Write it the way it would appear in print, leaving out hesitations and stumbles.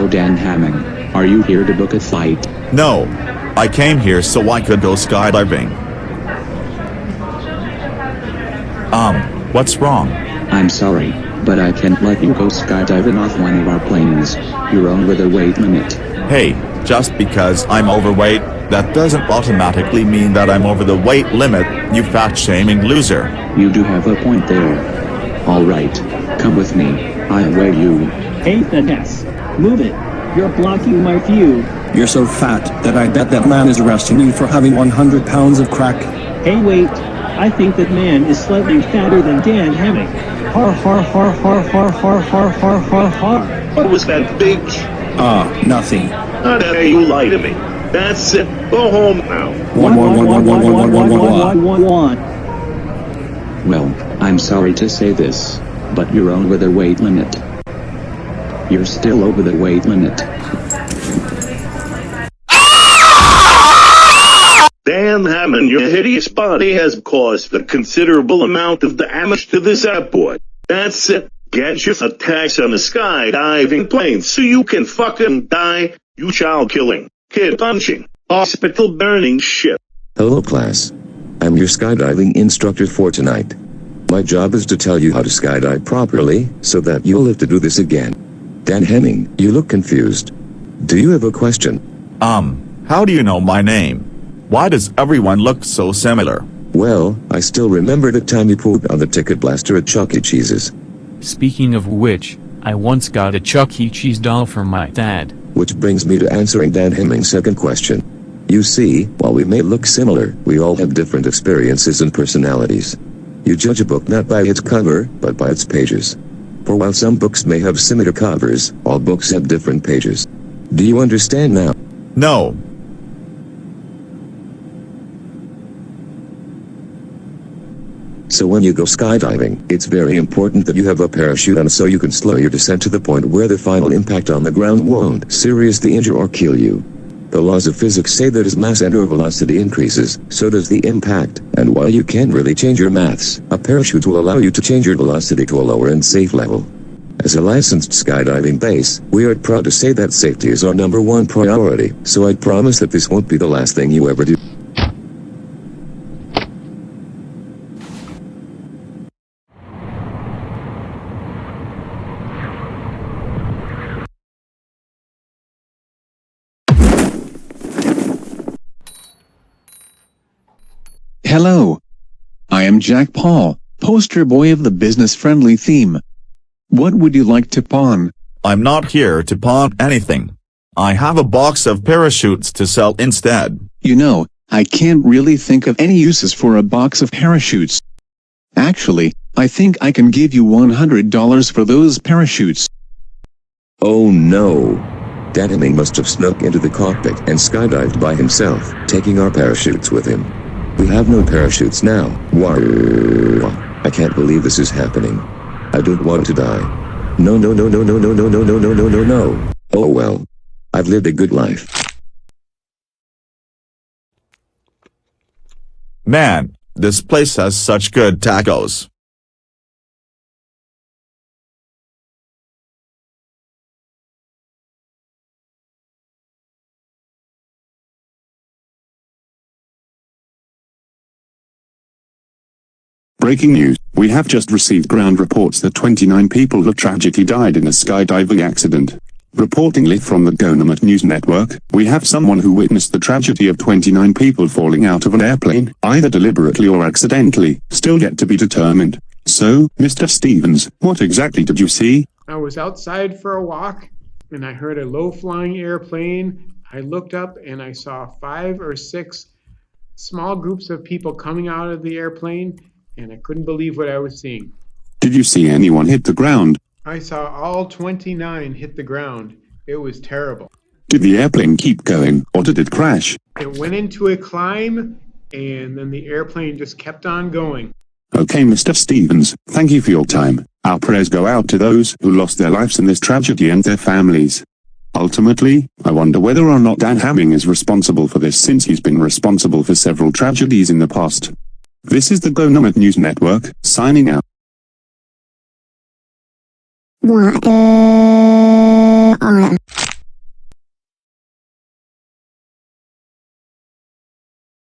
Hello Dan Hamming, are you here to book a flight? No. I came here so I could go skydiving. What's wrong? I'm sorry, but I can't let you go skydiving off one of our planes. You're over the weight limit. Hey, just because I'm overweight, that doesn't automatically mean that I'm over the weight limit, you fat-shaming loser. You do have a point there. Alright, come with me, I'll weigh you. Hey Finesse, move it. You're blocking my view. You're so fat that I bet that man is arresting you for having 100 pounds of crack. Hey wait, I think that man is slightly fatter than Dan Hamming. Har har har har har har har har har har. What was that, bitch? Nothing. How dare you lie to me? That's it. Go home now. One. Well, I'm sorry to say this, but you're over the weight limit. You're still over the weight limit. Dan Hammond, your hideous body has caused a considerable amount of damage to this airport. That's it. Get your attacks on a skydiving plane so you can fucking die. You child killing, kid punching, hospital burning shit. Hello class. I'm your skydiving instructor for tonight. My job is to tell you how to skydive properly, so that you'll live to do this again. Dan Hamming, you look confused. Do you have a question? How do you know my name? Why does everyone look so similar? Well, I still remember the time you pulled on the ticket blaster at Chuck E. Cheese's. Speaking of which, I once got a Chuck E. Cheese doll from my dad. Which brings me to answering Dan Hamming's second question. You see, while we may look similar, we all have different experiences and personalities. You judge a book not by its cover, but by its pages. For while some books may have similar covers, all books have different pages. Do you understand now? No. So when you go skydiving, it's very important that you have a parachute on so you can slow your descent to the point where the final impact on the ground won't seriously injure or kill you. The laws of physics say that as mass and/or velocity increases, so does the impact, and while you can't really change your maths, a parachute will allow you to change your velocity to a lower and safe level. As a licensed skydiving base, we are proud to say that safety is our #1 priority, so I promise that this won't be the last thing you ever do. Hello. I am Jack Paul, poster boy of the business-friendly theme. What would you like to pawn? I'm not here to pawn anything. I have a box of parachutes to sell instead. You know, I can't really think of any uses for a box of parachutes. Actually, I think I can give you $100 for those parachutes. Oh no. Dan Hamming must have snuck into the cockpit and skydived by himself, taking our parachutes with him. We have no parachutes now. I can't believe this is happening. I don't want to die. No. Oh well. I've lived a good life. Man, this place has such good tacos. Breaking news, we have just received ground reports that 29 people have tragically died in a skydiving accident. Reportingly from the Gonamat News Network, we have someone who witnessed the tragedy of 29 people falling out of an airplane, either deliberately or accidentally, still yet to be determined. So, Mr. Stevens, what exactly did you see? I was outside for a walk, and I heard a low-flying airplane. I looked up and I saw 5 or 6 small groups of people coming out of the airplane, and I couldn't believe what I was seeing. Did you see anyone hit the ground? I saw all 29 hit the ground. It was terrible. Did the airplane keep going, or did it crash? It went into a climb, and then the airplane just kept on going. Okay, Mr. Stevens, thank you for your time. Our prayers go out to those who lost their lives in this tragedy and their families. Ultimately, I wonder whether or not Dan Hamming is responsible for this, since he's been responsible for several tragedies in the past. This is the Gonamat News Network, signing out.